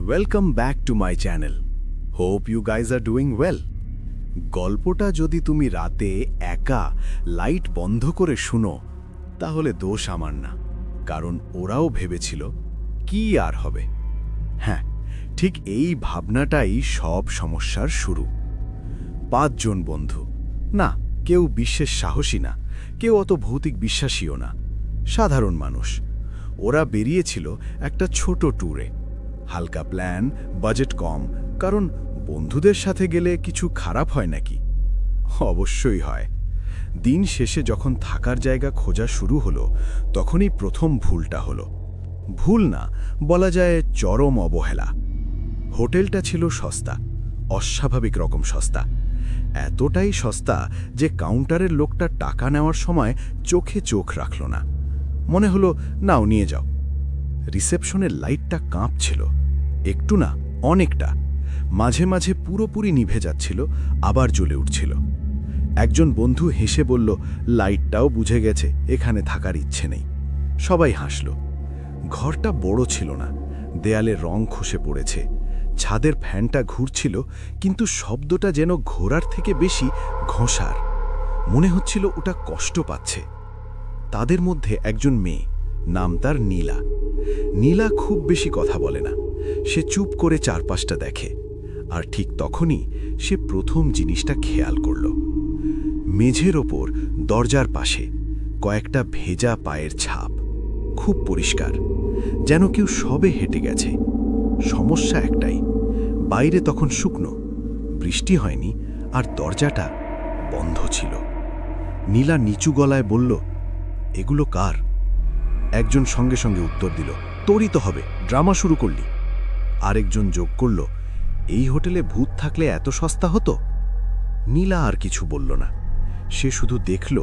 Welcome back to my channel. Hope you guys are doing well. গল্পটা যদি তুমি রাতে একা লাইট বন্ধ করে শুনো তাহলে দোষ আমার না, কারণ ওরাও ভেবেছিল কি আর হবে। হ্যাঁ, ঠিক এই ভাবনাটাই সব সমস্যার শুরু। 5 জন বন্ধু, না কেউ বিশেষ সাহসী না, কেউ অত ভৌতিক বিশ্বাসীও না, সাধারণ মানুষ। ওরা বেরিয়েছিল একটা ছোট ট্যুরে। হালকা প্ল্যান, বাজেট কম, কারণ বন্ধুদের সাথে গেলে কিছু খারাপ হয় নাকি? অবশ্যই হয়। দিন শেষে যখন থাকার জায়গা খোঁজা শুরু হলো তখনই প্রথম ভুলটা হলো। ভুল না, বলা যায় চরম অবহেলা। হোটেলটা ছিল সস্তা, অস্বাভাবিক রকম সস্তা। এতটাই সস্তা যে কাউন্টারের লোকটা টাকা নেওয়ার সময় চোখে চোখ রাখল না। মনে হলো নাও নিয়ে যাও। রিসেপশনের লাইটটা কাঁপছিল, একটু না অনেকটা। মাঝে মাঝে পুরোপুরি নিভে যাচ্ছিল, আবার জ্বলে উঠছিল। একজন বন্ধু হেসে বলল, লাইটটাও বুঝে গেছে এখানে থাকার ইচ্ছে নেই। সবাই হাসল। ঘরটা বড় ছিল না, দেয়ালে রং খসে পড়েছে, ছাদের ফ্যানটা ঘুরছিল, কিন্তু শব্দটা যেন ঘোরার থেকে বেশি ঘষার। মনে হচ্ছিল ওটা কষ্ট পাচ্ছে। তাদের মধ্যে একজন মেয়ে, নাম তার নীলা। নীলা খুব বেশি কথা বলে না, সে চুপ করে চারপাশটা দেখে। আর ঠিক তখনই সে প্রথম জিনিসটা খেয়াল করল। মেঝের ওপর দরজার পাশে কয়েকটা ভেজা পায়ের ছাপ, খুব পরিষ্কার, যেন কেউ সবে হেঁটে গেছে। সমস্যা একটাই, বাইরে তখন শুকনো, বৃষ্টি হয়নি, আর দরজাটা বন্ধ ছিল। নীলা নিচু গলায় বলল, এগুলো কার? একজন সঙ্গে সঙ্গে উত্তর দিল, তোরই তো হবে, ড্রামা শুরু করলি। আরেকজন যোগ করল, এই হোটেলে ভূত থাকলে এত সস্তা হতো? নীলা আর কিছু বলল না, সে শুধু দেখল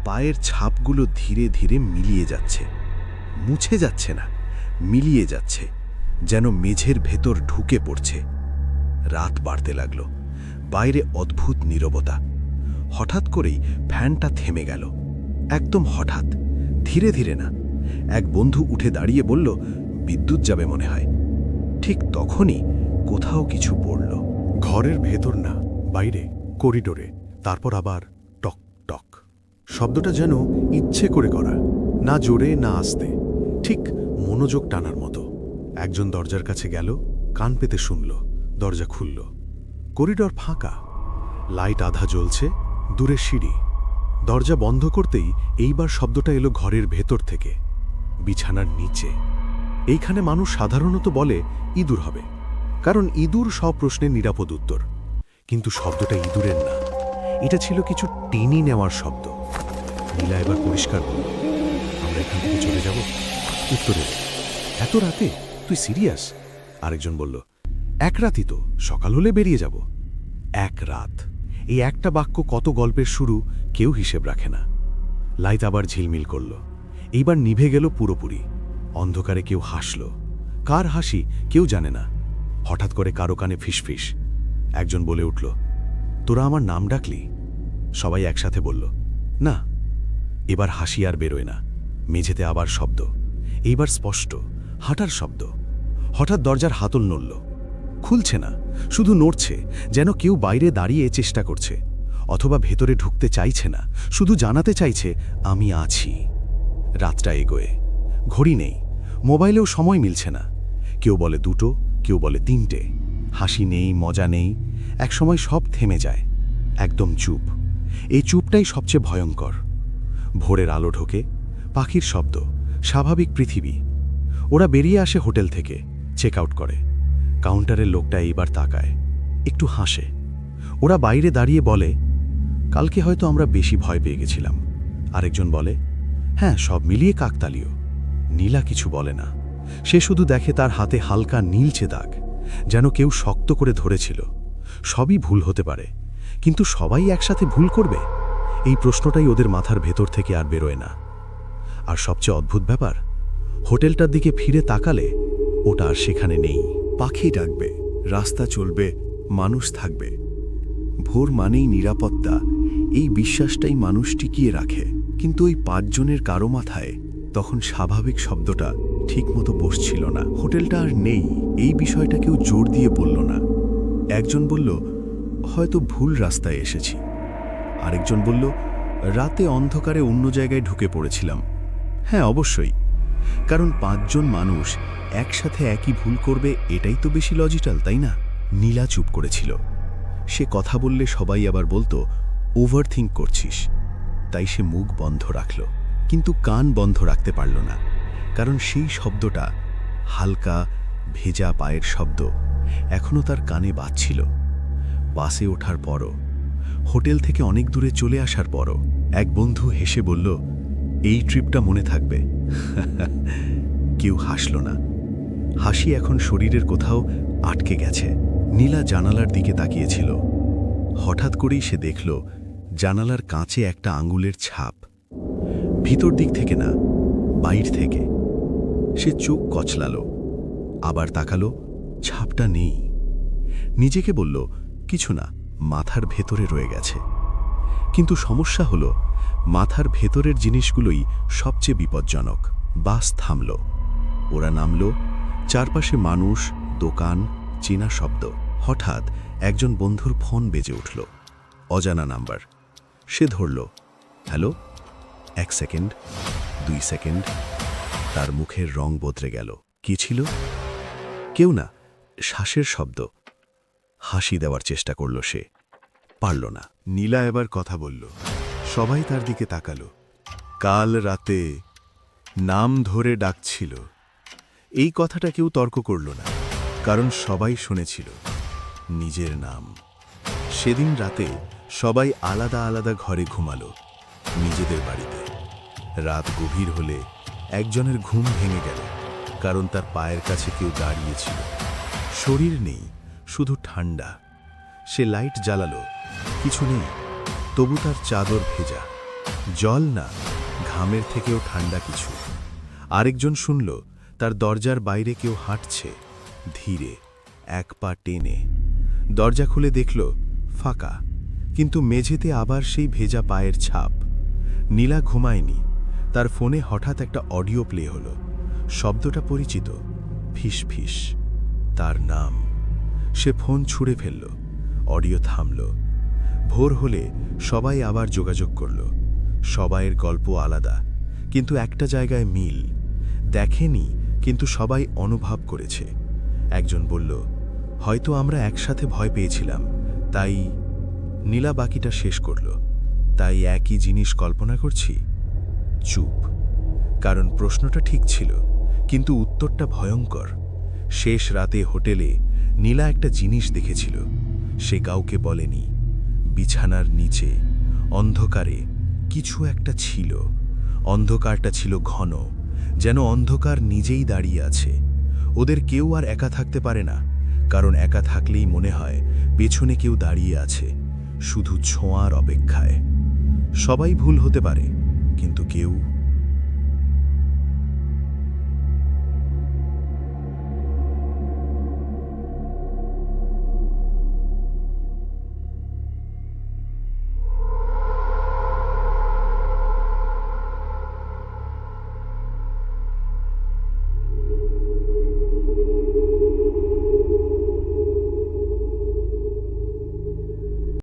পায়ের ছাপগুলো ধীরে ধীরে মিলিয়ে যাচ্ছে। মুছে যাচ্ছে না, মিলিয়ে যাচ্ছে, যেন মেঝের ভেতর ঢুকে পড়ছে। রাত বাড়তে লাগল, বাইরে অদ্ভুত নীরবতা। হঠাৎ করেই ফ্যানটা থেমে গেল, একদম হঠাৎ, ধীরে ধীরে না। এক বন্ধু উঠে দাঁড়িয়ে বলল, বিদ্যুৎ যাবে মনে হয়। ঠিক তখনই কোথাও কিছু পড়ল। ঘরের ভেতর না, বাইরে, করিডোরে, তারপর আবার টক টক। শব্দটা যেন ইচ্ছে করে করা, না জোরে না আস্তে, ঠিক মনোযোগ টানার মতো। একজন দরজার কাছে গেল, কান পেতে শুনল, দরজা খুলল। করিডোর ফাঁকা, লাইট আধা জ্বলছে, দূরে সিঁড়ি। দরজা বন্ধ করতেই এইবার শব্দটা এলো ঘরের ভেতর থেকে, বিছানার নিচে। এইখানে মানুষ সাধারণত বলে ইঁদুর হবে, কারণ ইঁদুর সব প্রশ্নের নিরাপদ উত্তর। কিন্তু শব্দটা ইঁদুরের না, এটা ছিল কিছু টেনে নেওয়ার শব্দ। নীলা এবার পরিষ্কার বলল, আমরা এখান থেকে চলে যাব? উত্তরে, এত রাতে তুই সিরিয়াস? আরেকজন বলল, এক রাতই তো, সকাল হলে বেরিয়ে যাব। এক রাত, এই একটা বাক্য কত গল্পের শুরু কেউ হিসেব রাখে না। লাইট আবার ঝিলমিল করল, এইবার নিভে গেল পুরোপুরি। অন্ধকারে কেউ হাসল, কার হাসি কেউ জানে না। হঠাৎ করে কারো কানে ফিসফিস। একজন বলে উঠল, তোরা আমার নাম ডাকলি? সবাই একসাথে বলল, না। এবার হাসি আর বেরোয় না। মেঝেতে আবার শব্দ, এইবার স্পষ্ট, হাঁটার শব্দ। হঠাৎ দরজার হাতল নড়ল, খুলছে না, শুধু নড়ছে, যেন কেউ বাইরে দাঁড়িয়ে চেষ্টা করছে, অথবা ভেতরে ঢুকতে চাইছে না, শুধু জানাতে চাইছে আমি আছি। রাতটা এগোয়, ঘড়ি নেই, মোবাইলেও সময় মিলছে না। কেউ বলে 2টো, কেউ বলে 3টে। হাসি নেই, মজা নেই, একসময় সব থেমে যায়, একদম চুপ। এই চুপটাই সবচেয়ে ভয়ঙ্কর। ভোরের আলো ঢোকে, পাখির শব্দ, স্বাভাবিক পৃথিবী। ওরা বেরিয়ে আসে হোটেল থেকে, চেক আউট করে। কাউন্টারের লোকটা এইবার তাকায়, একটু হাসে। ওরা বাইরে দাঁড়িয়ে বলে, কালকে হয়তো আমরা বেশি ভয় পেয়ে গেছিলাম। আরেকজন বলে, হ্যাঁ, সব মিলিয়ে কাকতালীয়। নীলা কিছু বলে না, সে শুধু দেখে তার হাতে হালকা নীলচে দাগ, যেন কেউ শক্ত করে ধরেছিল। সবই ভুল হতে পারে, কিন্তু সবাই একসাথে ভুল করবে? এই প্রশ্নটাই ওদের মাথার ভেতর থেকে আর বেরোয় না। আর সবচেয়ে অদ্ভুত ব্যাপার, হোটেলটার দিকে ফিরে তাকালে ওটা আর সেখানে নেই। পাখি ডাকবে, রাস্তা চলবে, মানুষ থাকবে। ভোর মানেই নিরাপত্তা, এই বিশ্বাসটাই মানুষ টিকিয়ে রাখে। কিন্তু ওই 5 জনের কারো মাথায় তখন স্বাভাবিক শব্দটা ঠিকমতো বসছিল না। হোটেলটা আর নেই, এই বিষয়টা কেউ জোর দিয়ে বলল না। একজন বলল, হয়তো ভুল রাস্তায় এসেছি। আরেকজন বলল, রাতে অন্ধকারে অন্য জায়গায় ঢুকে পড়েছিলাম। হ্যাঁ, অবশ্যই, কারণ 5 জন মানুষ একসাথে একই ভুল করবে, এটাই তো বেশি লজিক্যাল, তাই না? নীলা চুপ করেছিল। সে কথা বললে সবাই আবার বলতো, ওভারথিঙ্ক করছিস। তাই সে মুখ বন্ধ রাখল, কিন্তু কান বন্ধ রাখতে পারল না, কারণ সেই শব্দটা, হালকা ভেজা পায়ের শব্দ, এখনো তার কানে বাজছিল। বাসে ওঠার পরও, হোটেল থেকে অনেক দূরে চলে আসার পরও এক বন্ধু হেসে বলল, এই ট্রিপটা মনে থাকবে। কেউ হাসল না। হাসি এখন শরীরের কোথাও আটকে গেছে। নীলা জানালার দিকে তাকিয়েছিল। হঠাৎ করেই সে দেখল জানালার কাঁচে একটা আঙুলের ছাপ। ভিতর দিক থেকে না, বাইর থেকে। সে চোখ কচলালো, আবার তাকালো, ছাপটা নেই। নিজেকে বলল, কিছু না, মাথার ভেতরে রয়ে গেছে। কিন্তু সমস্যা হলো, মাথার ভেতরের জিনিসগুলোই সবচেয়ে বিপজ্জনক। বাস থামল, ওরা নামল। চারপাশে মানুষ, দোকান, চেনা শব্দ। হঠাৎ একজন বন্ধুর ফোন বেজে উঠল, অজানা নাম্বার। সে ধরল। হ্যালো। 1 সেকেন্ড, 2 সেকেন্ড, তার মুখের রং বদলে গেল। কি ছিল? কেউ না, শ্বাসের শব্দ। হাসি দেওয়ার চেষ্টা করল সে, পারল না। নীলা এবার কথা বলল। সবাই তার দিকে তাকালো। কাল রাতে নাম ধরে ডাকছিল। এই কথাটা কেউ তর্ক করল না, কারণ সবাই শুনেছিল নিজের নাম। সেদিন রাতে সবাই আলাদা আলাদা ঘরে ঘুমালো, নিজেদের বাড়িতে। রাত গভীর হলে একজনের ঘুম ভেঙে গেল, কারণ তার পায়ের কাছে কেউ দাঁড়িয়েছিল। শরীর নেই, শুধু ঠান্ডা। সে লাইট জ্বালালো, কিছু নেই, তবু তার চাদর ভেজা। জল না, ঘামের থেকেও ঠান্ডা কিছু। আরেকজন শুনল তার দরজার বাইরে কেউ হাঁটছে, ধীরে, 1 পা টেনে। দরজা খুলে দেখল ফাঁকা, কিন্তু মেঝেতে আবার সেই ভেজা পায়ের ছাপ। নীলা ঘুমায়নি। তার ফোনে হঠাৎ একটা অডিও প্লে হলো। শব্দটা পরিচিত, ফিস ফিস, তার নাম। সে ফোন ছুঁড়ে ফেলল, অডিও থামল। ভোর হলে সবাই আবার যোগাযোগ করল। সবাইয়ের গল্প আলাদা, কিন্তু একটা জায়গায় মিল। দেখেনি, কিন্তু সবাই অনুভব করেছে। একজন বলল, হয়তো আমরা একসাথে ভয় পেয়েছিলাম, তাই। নীলা বাকিটা শেষ করল, তাই একই জিনিস কল্পনা করছি। চুপ, কারণ প্রশ্নটা ঠিক ছিল, কিন্তু উত্তরটা ভয়ঙ্কর। শেষ রাতে হোটেলে নীলা একটা জিনিস দেখেছিল, সে কাউকে বলেনি। বিছানার নিচে অন্ধকারে কিছু একটা ছিল। অন্ধকারটা ছিল ঘন, যেন অন্ধকার নিজেই দাঁড়িয়ে আছে। ওদের কেউ আর একা থাকতে পারে না, কারণ একা থাকলেই মনে হয় পেছনে কেউ দাঁড়িয়ে আছে, শুধু ছোঁয়ার অপেক্ষায়। সবাই ভুল হতে পারে, কিন্তু কেউ